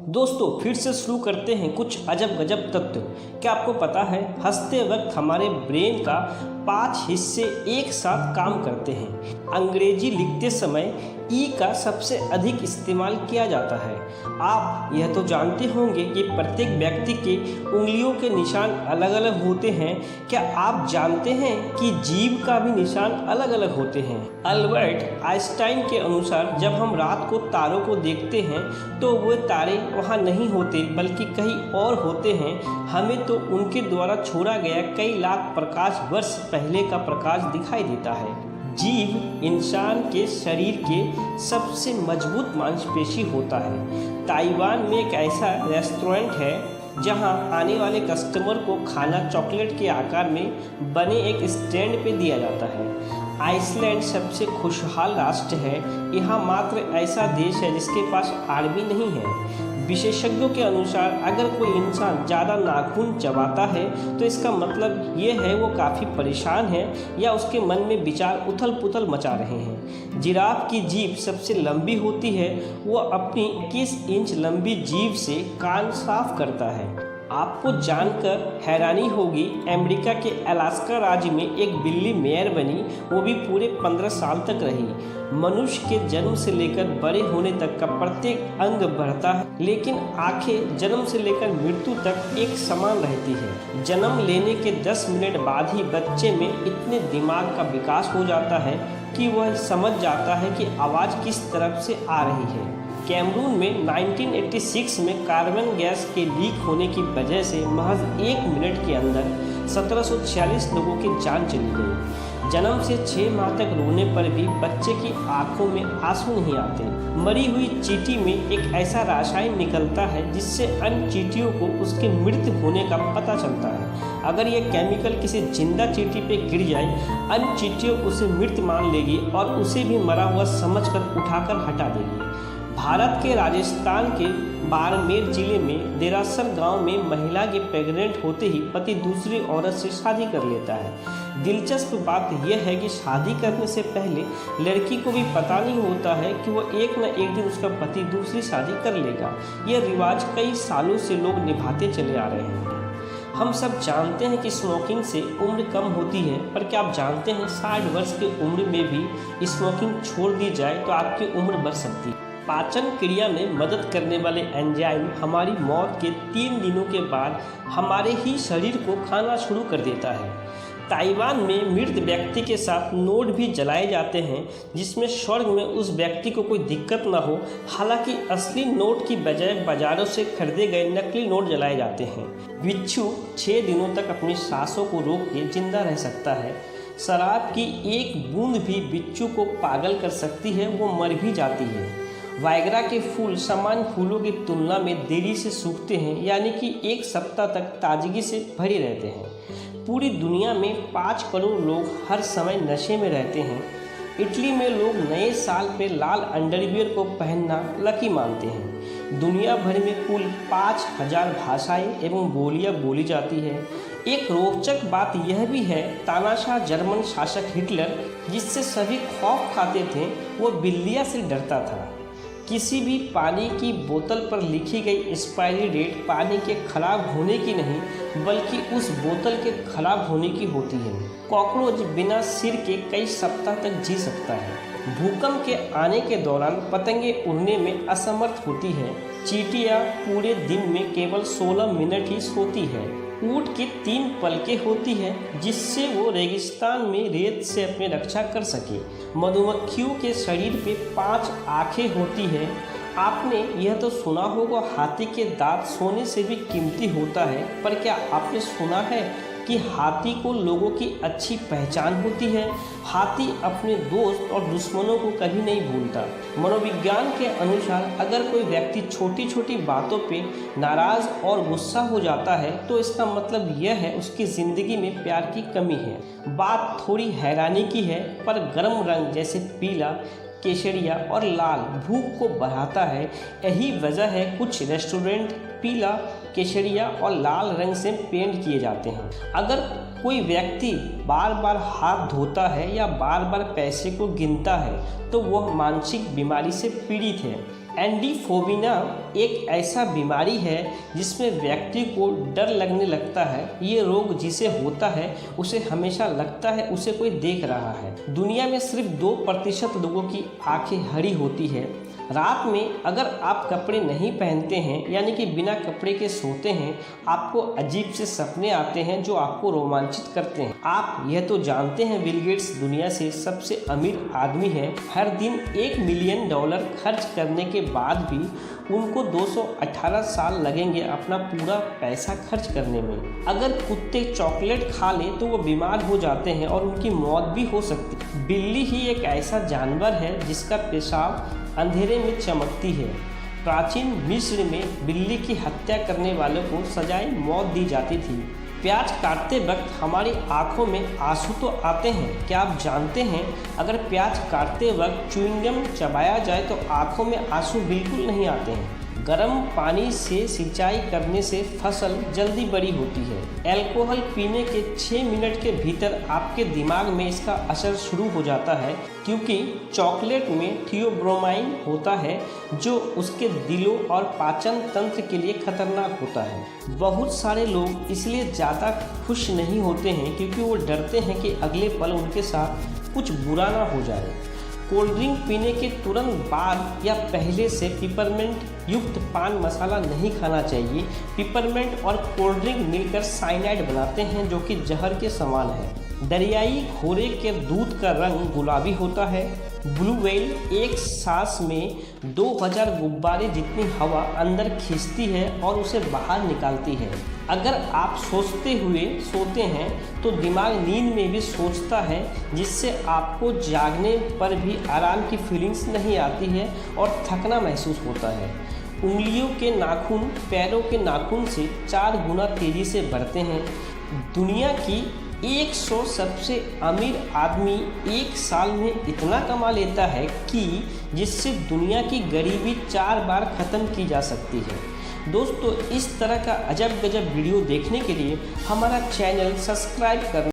दोस्तों फिर से शुरू करते हैं कुछ अजब गजब तथ्य। क्या आपको पता है हंसते वक्त हमारे ब्रेन का 5 हिस्से एक साथ काम करते हैं। अंग्रेजी लिखते समय ई का सबसे अधिक इस्तेमाल किया जाता है। आप यह तो जानते होंगे कि प्रत्येक व्यक्ति के उंगलियों के निशान अलग अलग होते हैं। क्या आप जानते हैं कि जीभ का भी निशान अलग अलग होते हैं। अल्बर्ट आइंस्टाइन के अनुसार जब हम रात को तारों को देखते हैं तो वे तारे वहाँ नहीं होते बल्कि कहीं और होते हैं। हमें तो उनके द्वारा छोड़ा गया कई लाख प्रकाश वर्ष पहले का प्रकाश दिखाई देता है। जीभ इंसान के शरीर के सबसे मजबूत मांसपेशी होता है। ताइवान में एक ऐसा रेस्टोरेंट है जहां आने वाले कस्टमर को खाना चॉकलेट के आकार में बने एक स्टैंड पे दिया जाता है। आइसलैंड सबसे खुशहाल राष्ट्र है। यहाँ मात्र ऐसा देश है जिसके पास आर्मी नहीं है। विशेषज्ञों के अनुसार अगर कोई इंसान ज़्यादा नाखून चबाता है तो इसका मतलब ये है वो काफ़ी परेशान है या उसके मन में विचार उथल पुथल मचा रहे हैं। जिराफ की जीभ सबसे लंबी होती है। वो अपनी 21 इंच लंबी जीभ से कान साफ करता है। आपको जानकर हैरानी होगी, अमेरिका के अलास्का राज्य में एक बिल्ली मेयर बनी, वो भी पूरे 15 साल तक रही। मनुष्य के जन्म से लेकर बड़े होने तक का प्रत्येक अंग बढ़ता है, लेकिन आंखें जन्म से लेकर मृत्यु तक एक समान रहती है। जन्म लेने के 10 मिनट बाद ही बच्चे में इतने दिमाग का विकास हो जाता है कि वह समझ जाता है कि आवाज़ किस तरफ से आ रही है। कैमरून में 1986 में कार्बन गैस के लीक होने की वजह से महज 1 मिनट के अंदर 1746 लोगों की जान चली गई। जन्म से 6 माह तक रोने पर भी बच्चे की आंखों में आंसू नहीं आते। मरी हुई चींटी में एक ऐसा रसायन निकलता है जिससे अन्य चींटियों को उसके मृत होने का पता चलता है। अगर यह केमिकल किसी जिंदा चींटी पे गिर जाए, अन्य चींटियों उसे मृत मान लेगी और उसे भी मरा हुआ समझकर उठाकर हटा देगी। भारत के राजस्थान के बाड़मेर जिले में देरासर गांव में महिला के प्रेग्नेंट होते ही पति दूसरी औरत से शादी कर लेता है। दिलचस्प बात यह है कि शादी करने से पहले लड़की को भी पता नहीं होता है कि वो एक न एक दिन उसका पति दूसरी शादी कर लेगा। यह रिवाज कई सालों से लोग निभाते चले आ रहे हैं। हम सब जानते हैं कि स्मोकिंग से उम्र कम होती है, पर क्या आप जानते हैं 60 वर्ष की उम्र में भी स्मोकिंग छोड़ दी जाए तो आपकी उम्र बढ़ सकती है। पाचन क्रिया में मदद करने वाले एंजाइम हमारी मौत के 3 दिनों के बाद हमारे ही शरीर को खाना शुरू कर देता है। ताइवान में मृत व्यक्ति के साथ नोट भी जलाए जाते हैं जिसमें स्वर्ग में उस व्यक्ति को कोई दिक्कत ना हो। हालांकि असली नोट की बजाय बाजारों से खरीदे गए नकली नोट जलाए जाते हैं। बिच्छू 6 दिनों तक अपनी सांसों को रोक के जिंदा रह सकता है। शराब की एक बूंद भी बिच्छू को पागल कर सकती है, वो मर भी जाती है। वायग्रा के फूल सामान्य फूलों की तुलना में देरी से सूखते हैं, यानी कि 1 सप्ताह तक ताजगी से भरे रहते हैं। पूरी दुनिया में 5 करोड़ लोग हर समय नशे में रहते हैं। इटली में लोग नए साल पे लाल अंडरवियर को पहनना लकी मानते हैं। दुनिया भर में कुल 5000 भाषाएं एवं बोलियां बोली जाती है। एक रोचक बात यह भी है, तानाशाह जर्मन शासक हिटलर, जिससे सभी खौफ खाते थे, वो बिल्लियां से डरता था। किसी भी पानी की बोतल पर लिखी गई एक्सपायरी डेट पानी के खराब होने की नहीं बल्कि उस बोतल के खराब होने की होती है। कॉकरोच बिना सिर के कई सप्ताह तक जी सकता है। भूकंप के आने के दौरान पतंगें उड़ने में असमर्थ होती है। चींटियां पूरे दिन में केवल 16 मिनट ही सोती है। ऊँट की 3 पलकें होती हैं जिससे वो रेगिस्तान में रेत से अपनी रक्षा कर सके। मधुमक्खियों के शरीर पे 5 आँखें होती हैं। आपने यह तो सुना होगा हाथी के दांत सोने से भी कीमती होता है, पर क्या आपने सुना है कि हाथी को लोगों की अच्छी पहचान होती है। हाथी अपने दोस्त और दुश्मनों को कभी नहीं भूलता। मनोविज्ञान के अनुसार अगर कोई व्यक्ति छोटी छोटी बातों पे नाराज़ और गुस्सा हो जाता है तो इसका मतलब यह है उसकी ज़िंदगी में प्यार की कमी है। बात थोड़ी हैरानी की है, पर गर्म रंग जैसे पीला, केसरिया और लाल भूख को बढ़ाता है। यही वजह है कुछ रेस्टोरेंट पीला, केसरिया और लाल रंग से पेंट किए जाते हैं। अगर कोई व्यक्ति बार बार हाथ धोता है या बार बार पैसे को गिनता है तो वह मानसिक बीमारी से पीड़ित है। एंडीफोबिया एक ऐसा बीमारी है जिसमें व्यक्ति को डर लगने लगता है। ये रोग जिसे होता है उसे हमेशा लगता है उसे कोई देख रहा है। दुनिया में सिर्फ 2% लोगों की आंखें हरी होती है। रात में अगर आप कपड़े नहीं पहनते हैं यानी कि बिना कपड़े के सोते हैं, आपको अजीब से सपने आते हैं जो आपको रोमांचित करते हैं। आप यह तो जानते हैं बिल गेट्स दुनिया से सबसे अमीर आदमी है। हर दिन $1 मिलियन खर्च करने के बाद भी उनको 218 साल लगेंगे अपना पूरा पैसा खर्च करने में। अगर कुत्ते चॉकलेट खा ले तो वो बीमार हो जाते हैं और उनकी मौत भी हो सकती है। बिल्ली ही एक ऐसा जानवर है जिसका पेशाब अंधेरे में चमकती है। प्राचीन मिस्र में बिल्ली की हत्या करने वालों को सजाए मौत दी जाती थी। प्याज काटते वक्त हमारी आंखों में आंसू तो आते हैं। क्या आप जानते हैं अगर प्याज काटते वक्त च्युइंगम चबाया जाए तो आंखों में आंसू बिल्कुल नहीं आते हैं। गर्म पानी से सिंचाई करने से फसल जल्दी बड़ी होती है। अल्कोहल पीने के 6 मिनट के भीतर आपके दिमाग में इसका असर शुरू हो जाता है, क्योंकि चॉकलेट में थियोब्रोमाइन होता है जो उसके दिलों और पाचन तंत्र के लिए खतरनाक होता है। बहुत सारे लोग इसलिए ज़्यादा खुश नहीं होते हैं क्योंकि वो डरते हैं कि अगले पल उनके साथ कुछ बुरा ना हो जाए। कोल्ड ड्रिंक पीने के तुरंत बाद या पहले से पिपरमेंट युक्त पान मसाला नहीं खाना चाहिए। पिपरमेंट और कोल्ड ड्रिंक मिलकर साइनाइड बनाते हैं जो कि जहर के समान है। दरियाई घोड़े के दूध का रंग गुलाबी होता है। ब्लू व्हेल एक सांस में 2000 गुब्बारे जितनी हवा अंदर खींचती है और उसे बाहर निकालती है। अगर आप सोचते हुए सोते हैं तो दिमाग नींद में भी सोचता है, जिससे आपको जागने पर भी आराम की फीलिंग्स नहीं आती है और थकना महसूस होता है। उंगलियों के नाखून पैरों के नाखून से 4 गुना तेज़ी से बढ़ते हैं। दुनिया की 100 सबसे अमीर आदमी एक साल में इतना कमा लेता है कि जिससे दुनिया की गरीबी 4 बार ख़त्म की जा सकती है। दोस्तों, इस तरह का अजब गजब वीडियो देखने के लिए हमारा चैनल सब्सक्राइब करना